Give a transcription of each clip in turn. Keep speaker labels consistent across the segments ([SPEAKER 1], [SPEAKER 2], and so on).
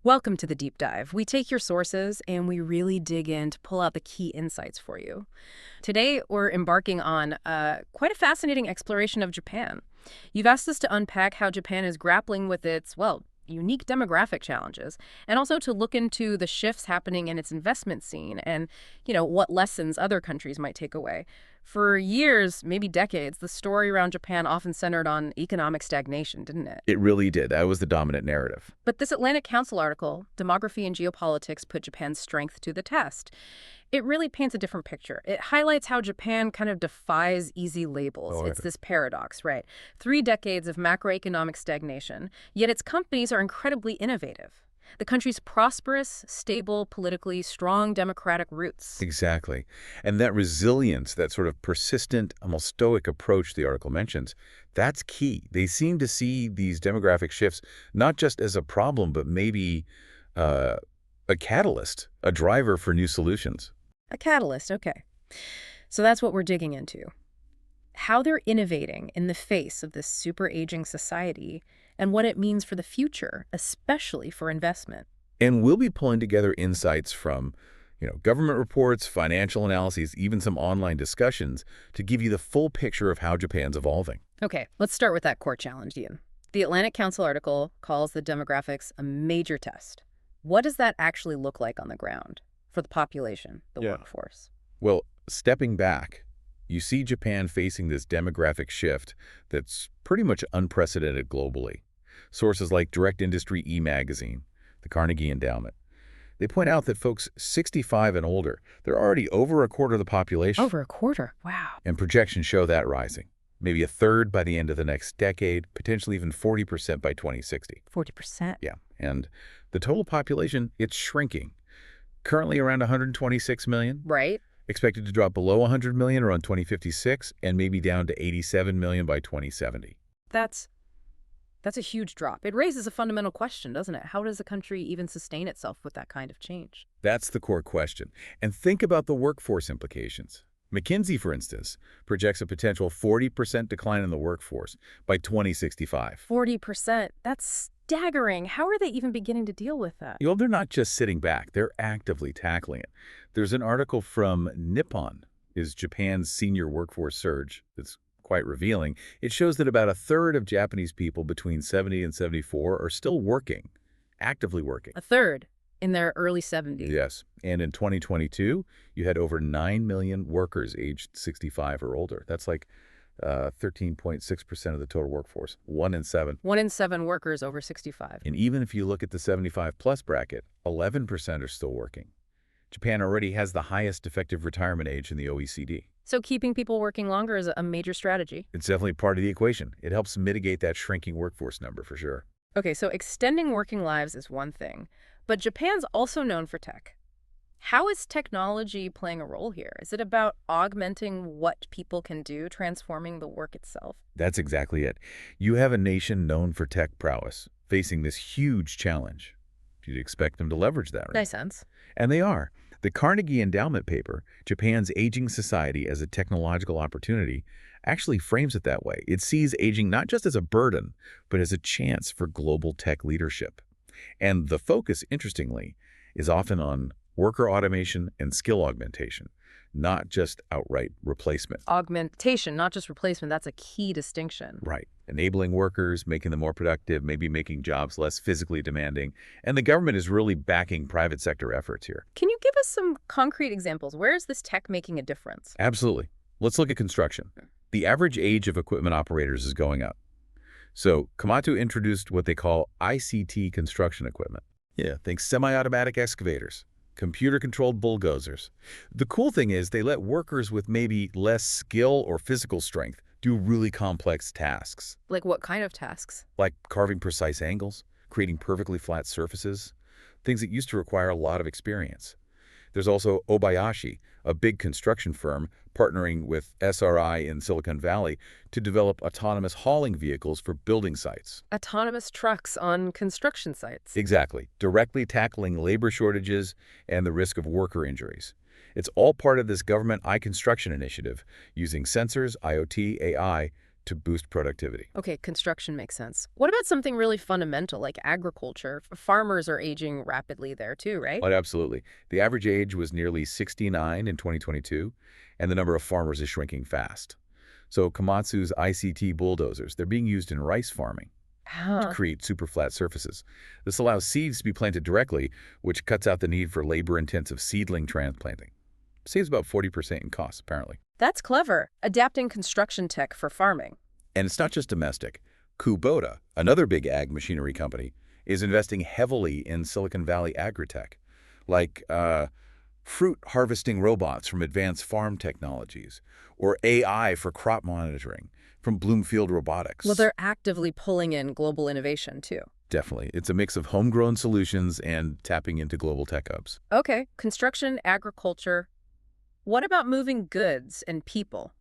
[SPEAKER 1] Welcome to the deep dive. We take your sources and we really dig in to pull out the key insights for you. Today, we're embarking on quite a fascinating exploration of Japan. You've asked us to unpack how Japan is grappling with its, well, unique demographic challenges, and also to look into the shifts happening in its investment scene and, what lessons other countries might take away. For years, maybe decades, the story around Japan often centered on economic stagnation, didn't it?
[SPEAKER 2] It really did. That was the dominant narrative.
[SPEAKER 1] But this Atlantic Council article, Demography and Geopolitics Put Japan's Strength to the Test, it really paints a different picture. It highlights how Japan kind of defies easy labels.
[SPEAKER 2] Oh,
[SPEAKER 1] It's this paradox, right? 3 decades of macroeconomic stagnation, yet its companies are incredibly innovative. The country's prosperous, stable, politically strong democratic roots.
[SPEAKER 2] Exactly. And that resilience, that sort of persistent, almost stoic approach the article mentions, that's key. They seem to see these demographic shifts not just as a problem, but maybe uh, a catalyst, a driver for new solutions.
[SPEAKER 1] A catalyst, okay. So that's what we're digging into. How they're innovating in the face of this super aging society and what it means for the future, especially for investment.
[SPEAKER 2] And we'll be pulling together insights from, government reports, financial analyses, even some online discussions to give you the full picture of how Japan's evolving.
[SPEAKER 1] Okay, let's start with that core challenge, Ian. The Atlantic Council article calls the demographics a major test. What does that actually look like on the ground for the population, the
[SPEAKER 2] Yeah.
[SPEAKER 1] workforce?
[SPEAKER 2] Well, stepping back, you see Japan facing this demographic shift that's pretty much unprecedented globally. Sources like Direct Industry e-magazine, the Carnegie Endowment, they point out that folks 65 and older, they're already over a quarter of the population,
[SPEAKER 1] Over a quarter. Wow.
[SPEAKER 2] and projections show that rising. Maybe a third by the end of the next decade, potentially even 40% by 2060.
[SPEAKER 1] 40%.
[SPEAKER 2] Yeah, and the total population, it's shrinking. Currently around 126 million,
[SPEAKER 1] Right?
[SPEAKER 2] expected to drop below 100 million around 2056, and maybe down to 87 million by 2070.
[SPEAKER 1] That's a huge drop. It raises a fundamental question, doesn't it? How does a country even sustain itself with that kind of change?
[SPEAKER 2] That's the core question. And think about the workforce implications. McKinsey, for instance, projects a potential 40% decline in the workforce by 2065.
[SPEAKER 1] 40%. That's staggering. How are they even beginning to deal with that?
[SPEAKER 2] They're not just sitting back, they're actively tackling it. There's an article from Nippon, is Japan's senior workforce surge, that's quite revealing. It shows that about a third of Japanese people between 70 and 74 are still working, actively working.
[SPEAKER 1] A third in their early 70s.
[SPEAKER 2] Yes. And in 2022, you had over 9 million workers aged 65 or older. That's like 13.6% of the total workforce, 1 in 7.
[SPEAKER 1] 1 in 7 workers over 65.
[SPEAKER 2] And even if you look at the 75-plus bracket, 11% are still working. Japan already has the highest effective retirement age in the OECD.
[SPEAKER 1] So keeping people working longer is a major strategy.
[SPEAKER 2] It's definitely part of the equation. It helps mitigate that shrinking workforce number for sure.
[SPEAKER 1] Okay, so extending working lives is one thing, but Japan's also known for tech. How is technology playing a role here? Is it about augmenting what people can do, transforming the work itself?
[SPEAKER 2] That's exactly it. You have a nation known for tech prowess, facing this huge challenge. You'd expect them to leverage that, right?
[SPEAKER 1] Nice sense.
[SPEAKER 2] And they are. The Carnegie Endowment paper, Japan's Aging Society as a Technological Opportunity, actually frames it that way. It sees aging not just as a burden, but as a chance for global tech leadership. And the focus, interestingly, is often on worker automation and skill augmentation, not just outright replacement.
[SPEAKER 1] Augmentation, not just replacement, that's a key distinction.
[SPEAKER 2] Right. Enabling workers, making them more productive, maybe making jobs less physically demanding. And the government is really backing private sector efforts here.
[SPEAKER 1] Can you give us some concrete examples? Where is this tech making a difference?
[SPEAKER 2] Absolutely. Let's look at construction. The average age of equipment operators is going up. So Komatsu introduced what they call ICT construction equipment. Yeah, think semi-automatic excavators, computer-controlled bulldozers. The cool thing is they let workers with maybe less skill or physical strength do really complex tasks,
[SPEAKER 1] Like what kind of tasks?
[SPEAKER 2] like carving precise angles, creating perfectly flat surfaces, things that used to require a lot of experience. There's also Obayashi, a big construction firm partnering with SRI in Silicon Valley to develop autonomous hauling vehicles for building sites.
[SPEAKER 1] Autonomous trucks on construction sites.
[SPEAKER 2] Exactly, directly tackling labor shortages and the risk of worker injuries. It's all part of this government iConstruction initiative, using sensors, IoT, AI, to boost productivity.
[SPEAKER 1] Okay, construction makes sense. What about something really fundamental like agriculture? Farmers are aging rapidly there too, right?
[SPEAKER 2] But absolutely. The average age was nearly 69 in 2022, and the number of farmers is shrinking fast. So Komatsu's ICT bulldozers, they're being used in rice farming to
[SPEAKER 1] Huh.
[SPEAKER 2] create super flat surfaces. This allows seeds to be planted directly, which cuts out the need for labor-intensive seedling transplanting. Saves about 40% in costs, apparently.
[SPEAKER 1] That's clever. Adapting construction tech for farming.
[SPEAKER 2] And it's not just domestic. Kubota, another big ag machinery company, is investing heavily in Silicon Valley agritech, like fruit harvesting robots from advanced farm technologies, or AI for crop monitoring from Bloomfield
[SPEAKER 1] Well,
[SPEAKER 2] Robotics.
[SPEAKER 1] they're actively pulling in global innovation too.
[SPEAKER 2] Definitely. It's a mix of homegrown solutions and tapping into global tech hubs.
[SPEAKER 1] Okay, construction, agriculture. What about moving goods and people?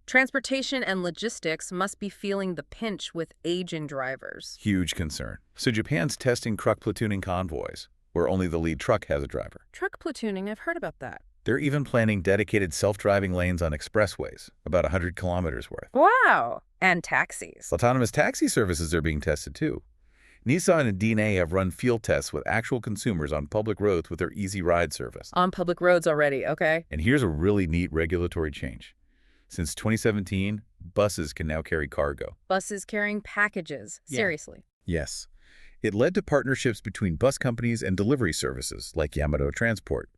[SPEAKER 1] Transportation and logistics must be feeling the pinch with aging drivers.
[SPEAKER 2] Huge concern. So Japan's testing truck platooning convoys, where only the lead truck has a driver.
[SPEAKER 1] Truck platooning, I've heard about that.
[SPEAKER 2] They're even planning dedicated self-driving lanes on expressways, about 100 kilometers worth.
[SPEAKER 1] Wow. And taxis.
[SPEAKER 2] Autonomous taxi services are being tested too. Nissan and DNA have run field tests with actual consumers on public roads with their Easy Ride service.
[SPEAKER 1] On public roads already, okay?
[SPEAKER 2] And here's a really neat regulatory change. Since 2017, buses can now carry cargo.
[SPEAKER 1] Buses carrying packages.
[SPEAKER 2] Yeah.
[SPEAKER 1] Seriously.
[SPEAKER 2] Yes. It led to partnerships between bus companies and delivery services like Yamato Transport.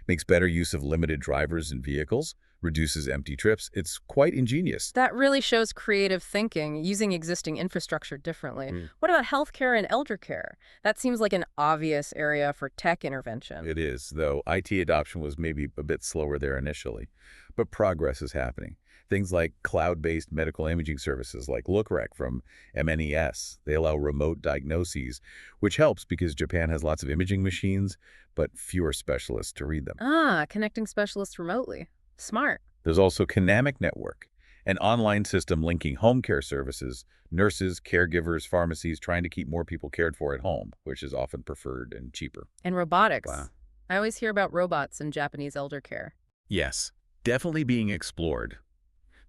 [SPEAKER 2] Makes better use of limited drivers and vehicles, reduces empty trips. It's quite ingenious.
[SPEAKER 1] That really shows creative thinking, using existing infrastructure differently. What about healthcare and elder care? That seems like an obvious area for tech intervention.
[SPEAKER 2] It is, though IT adoption was maybe a bit slower there initially. But progress is happening. Things like cloud-based medical imaging services like LookRec from MNES. They allow remote diagnoses, which helps because Japan has lots of imaging machines, but fewer specialists to read them.
[SPEAKER 1] Connecting specialists remotely. Smart.
[SPEAKER 2] There's also Kinamic Network, an online system linking home care services, nurses, caregivers, pharmacies, trying to keep more people cared for at home, which is often preferred and cheaper.
[SPEAKER 1] And robotics.
[SPEAKER 2] Wow.
[SPEAKER 1] I always hear about robots in Japanese elder care.
[SPEAKER 2] Yes, definitely being explored.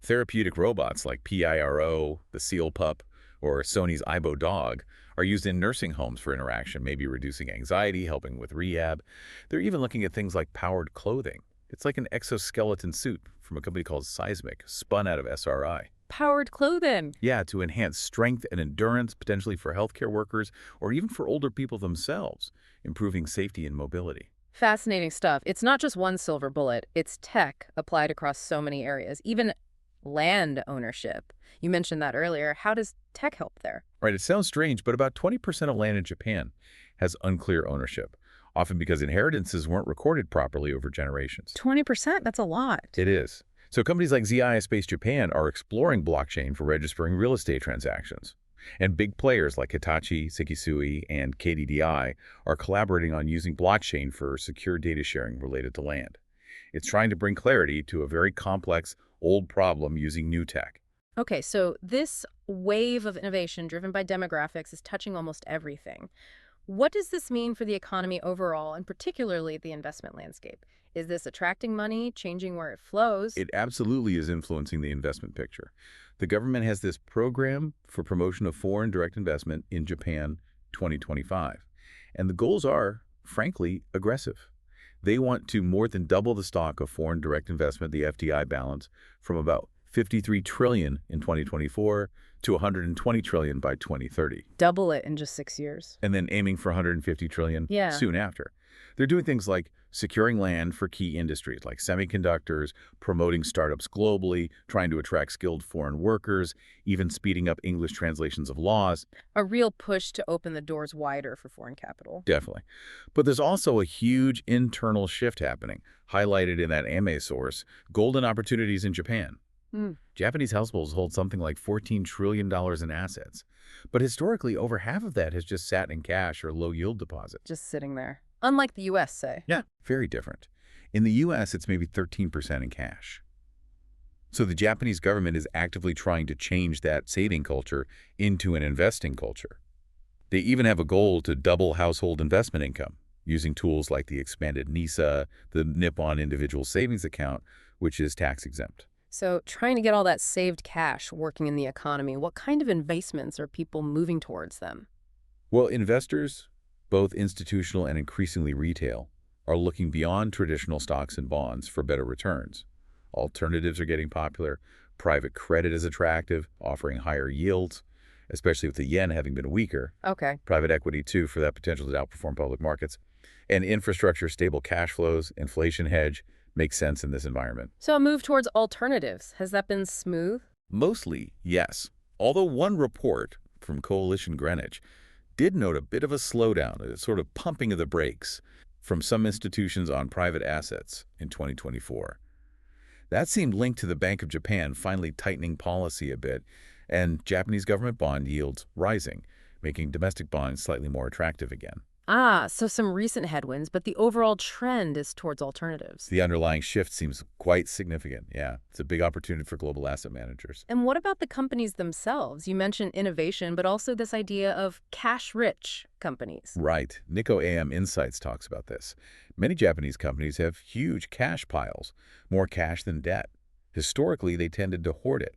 [SPEAKER 2] Therapeutic robots like PIRO, the Seal Pup, or Sony's Aibo dog are used in nursing homes for interaction, maybe reducing anxiety, helping with rehab. They're even looking at things like powered clothing. It's like an exoskeleton suit from a company called Seismic, spun out of SRI.
[SPEAKER 1] Powered clothing.
[SPEAKER 2] Yeah, to enhance strength and endurance, potentially for healthcare workers or even for older people themselves, improving safety and mobility.
[SPEAKER 1] Fascinating stuff. It's not just one silver bullet. It's tech applied across so many areas, even land ownership. You mentioned that earlier. How does tech help there?
[SPEAKER 2] Right, it sounds strange, but about 20% of land in Japan has unclear ownership, often because inheritances weren't recorded properly over generations.
[SPEAKER 1] 20%? That's a lot.
[SPEAKER 2] It is. So companies like ZI Space Japan are exploring blockchain for registering real estate transactions. And big players like Hitachi, Sekisui, and KDDI are collaborating on using blockchain for secure data sharing related to land. It's trying to bring clarity to a very complex, old problem using new tech.
[SPEAKER 1] Okay, so this wave of innovation driven by demographics is touching almost everything. What does this mean for the economy overall, and particularly the investment landscape? Is this attracting money, changing where it flows?
[SPEAKER 2] It absolutely is influencing the investment picture. The government has this program for promotion of foreign direct investment in Japan 2025. And the goals are, frankly, aggressive. They want to more than double the stock of foreign direct investment, the FDI balance, from about 53 trillion in 2024 to 120 trillion by 2030.
[SPEAKER 1] Double it in just 6 years.
[SPEAKER 2] And then aiming for 150 trillion
[SPEAKER 1] Yeah.
[SPEAKER 2] soon after. They're doing things like securing land for key industries like semiconductors, promoting startups globally, trying to attract skilled foreign workers, even speeding up English translations of laws.
[SPEAKER 1] A real push to open the doors wider for foreign capital.
[SPEAKER 2] Definitely. But there's also a huge internal shift happening, highlighted in that AME source, golden opportunities in Japan. Japanese households hold something like $14 trillion in assets. But historically, over half of that has just sat in cash or low-yield deposits.
[SPEAKER 1] Just sitting there. Unlike the U.S., say.
[SPEAKER 2] Yeah, very different. In the U.S., it's maybe 13% in cash. So the Japanese government is actively trying to change that saving culture into an investing culture. They even have a goal to double household investment income using tools like the expanded NISA, the Nippon Individual Savings Account, which is tax exempt.
[SPEAKER 1] So trying to get all that saved cash working in the economy, what kind of investments are people moving towards them?
[SPEAKER 2] Well, investors, both institutional and increasingly retail, are looking beyond traditional stocks and bonds for better returns. Alternatives are getting popular. Private credit is attractive, offering higher yields, especially with the yen having been weaker.
[SPEAKER 1] Okay.
[SPEAKER 2] Private equity, too, for that potential to outperform public markets. And infrastructure, stable cash flows, inflation hedge makes sense in this environment.
[SPEAKER 1] So a move towards alternatives, has that been smooth?
[SPEAKER 2] Mostly, yes. Although one report from Coalition Greenwich did note a bit of a slowdown, a sort of pumping of the brakes from some institutions on private assets in 2024. That seemed linked to the Bank of Japan finally tightening policy a bit and Japanese government bond yields rising, making domestic bonds slightly more attractive again.
[SPEAKER 1] Ah, so some recent headwinds, but the overall trend is towards alternatives.
[SPEAKER 2] The underlying shift seems quite significant. Yeah, it's a big opportunity for global asset managers.
[SPEAKER 1] And what about the companies themselves? You mentioned innovation, but also this idea of cash-rich companies.
[SPEAKER 2] Right. Nikko AM Insights talks about this. Many Japanese companies have huge cash piles, more cash than debt. Historically, they tended to hoard it.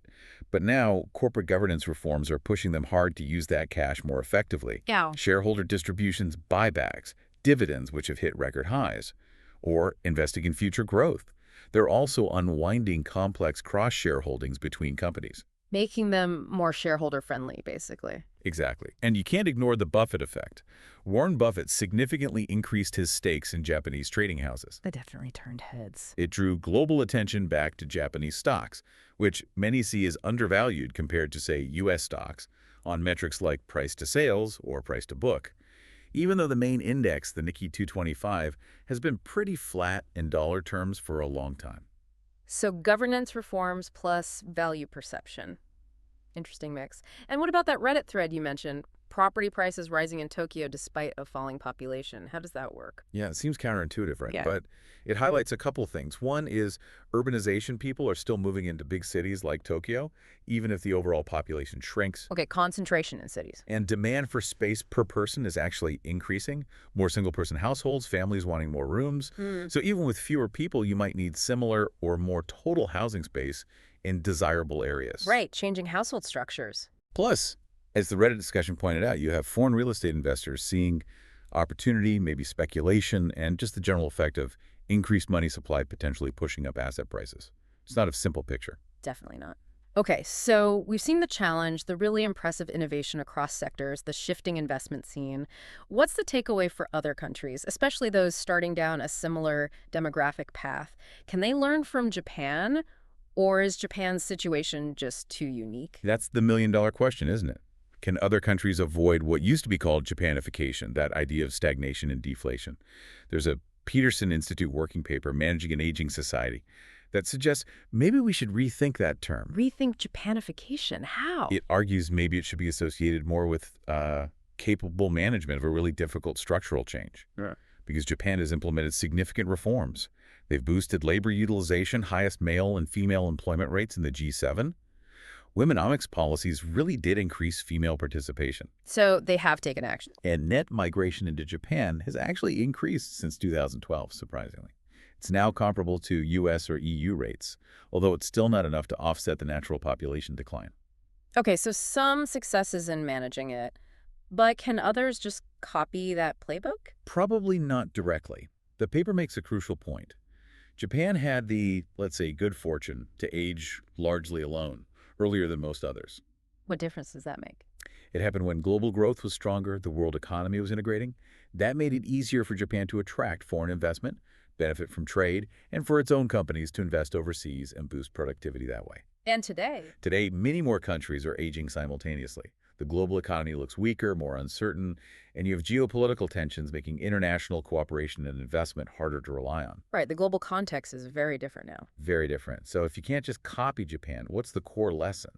[SPEAKER 2] But now, corporate governance reforms are pushing them hard to use that cash more effectively.
[SPEAKER 1] Yeah.
[SPEAKER 2] Shareholder distributions, buybacks, dividends, which have hit record highs, or investing in future growth. They're also unwinding complex cross-shareholdings between companies.
[SPEAKER 1] Making them more shareholder-friendly, basically.
[SPEAKER 2] Exactly. And you can't ignore the Buffett effect. Warren Buffett significantly increased his stakes in Japanese trading houses.
[SPEAKER 1] That definitely turned heads.
[SPEAKER 2] It drew global attention back to Japanese stocks, which many see as undervalued compared to, say, U.S. stocks, on metrics like price to sales or price to book. Even though the main index, the Nikkei 225, has been pretty flat in dollar terms for a long time.
[SPEAKER 1] So governance reforms plus value perception. Interesting mix. And what about that Reddit thread you mentioned? Property prices rising in Tokyo despite a falling population. How does that work?
[SPEAKER 2] Yeah, it seems counterintuitive, right?
[SPEAKER 1] Yeah.
[SPEAKER 2] But it highlights a couple of things. One is urbanization. People are still moving into big cities like Tokyo, even if the overall population shrinks.
[SPEAKER 1] Okay, concentration in cities.
[SPEAKER 2] And demand for space per person is actually increasing. More single-person households, families wanting more rooms. So even with fewer people, you might need similar or more total housing space in desirable areas.
[SPEAKER 1] Right, changing household structures.
[SPEAKER 2] Plus, as the Reddit discussion pointed out, you have foreign real estate investors seeing opportunity, maybe speculation, and just the general effect of increased money supply potentially pushing up asset prices. It's not a simple picture.
[SPEAKER 1] Definitely not. Okay, so we've seen the challenge, the really impressive innovation across sectors, the shifting investment scene. What's the takeaway for other countries, especially those starting down a similar demographic path? Can they learn from Japan, or is Japan's situation just too unique?
[SPEAKER 2] That's the million-dollar question, isn't it? Can other countries avoid what used to be called Japanification, that idea of stagnation and deflation? There's a Peterson Institute working paper, Managing an Aging Society, that suggests maybe we should rethink that term.
[SPEAKER 1] Rethink Japanification. How?
[SPEAKER 2] It argues maybe it should be associated more with capable management of a really difficult structural change.
[SPEAKER 1] Yeah.
[SPEAKER 2] Because Japan has implemented significant reforms. They've boosted labor utilization, highest male and female employment rates in the G7. Womenomics policies really did increase female participation.
[SPEAKER 1] So they have taken action.
[SPEAKER 2] And net migration into Japan has actually increased since 2012, surprisingly. It's now comparable to U.S. or EU rates, although it's still not enough to offset the natural population decline.
[SPEAKER 1] Okay, so some successes in managing it, but can others just copy that playbook?
[SPEAKER 2] Probably not directly. The paper makes a crucial point. Japan had the, let's say, good fortune to age largely alone, earlier than most others.
[SPEAKER 1] What difference does that make?
[SPEAKER 2] It happened when global growth was stronger, the world economy was integrating. That made it easier for Japan to attract foreign investment, benefit from trade, and for its own companies to invest overseas and boost productivity that way.
[SPEAKER 1] And today?
[SPEAKER 2] Today, many more countries are aging simultaneously. The global economy looks weaker, more uncertain, and you have geopolitical tensions making international cooperation and investment harder to rely on.
[SPEAKER 1] Right, the global context is very different now.
[SPEAKER 2] Very different. So if you can't just copy Japan, what's the core lesson?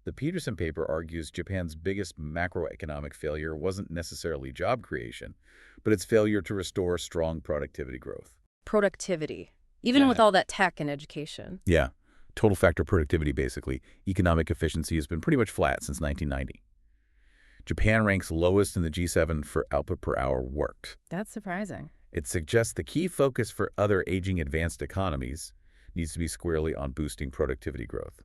[SPEAKER 2] The Peterson paper argues Japan's biggest macroeconomic failure wasn't necessarily job creation, but its failure to restore strong productivity growth.
[SPEAKER 1] Productivity, even with all that tech and education.
[SPEAKER 2] Yeah. Total factor productivity, basically. Economic efficiency has been pretty much flat since 1990. Japan ranks lowest in the G7 for output per hour worked.
[SPEAKER 1] That's surprising.
[SPEAKER 2] It suggests the key focus for other aging advanced economies needs to be squarely on boosting productivity growth.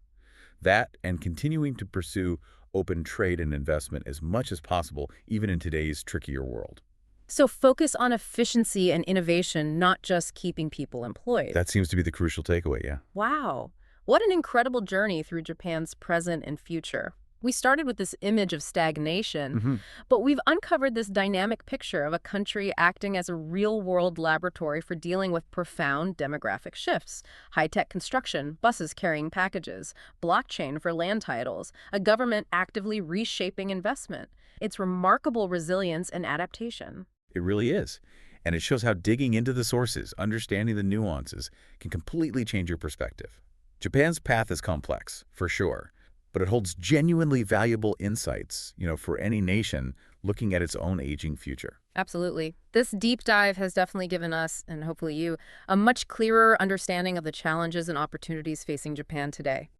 [SPEAKER 2] That and continuing to pursue open trade and investment as much as possible, even in today's trickier world.
[SPEAKER 1] So focus on efficiency and innovation, not just keeping people employed.
[SPEAKER 2] That seems to be the crucial takeaway, yeah.
[SPEAKER 1] Wow. What an incredible journey through Japan's present and future. We started with this image of stagnation,
[SPEAKER 2] hmm
[SPEAKER 1] but we've uncovered this dynamic picture of a country acting as a real-world laboratory for dealing with profound demographic shifts. High-tech construction, buses carrying packages, blockchain for land titles, a government actively reshaping investment. It's remarkable resilience and adaptation.
[SPEAKER 2] It really is. And it shows how digging into the sources, understanding the nuances, can completely change your perspective. Japan's path is complex, for sure, but it holds genuinely valuable insights, for any nation looking at its own aging future.
[SPEAKER 1] Absolutely. This deep dive has definitely given us, and hopefully you, a much clearer understanding of the challenges and opportunities facing Japan today.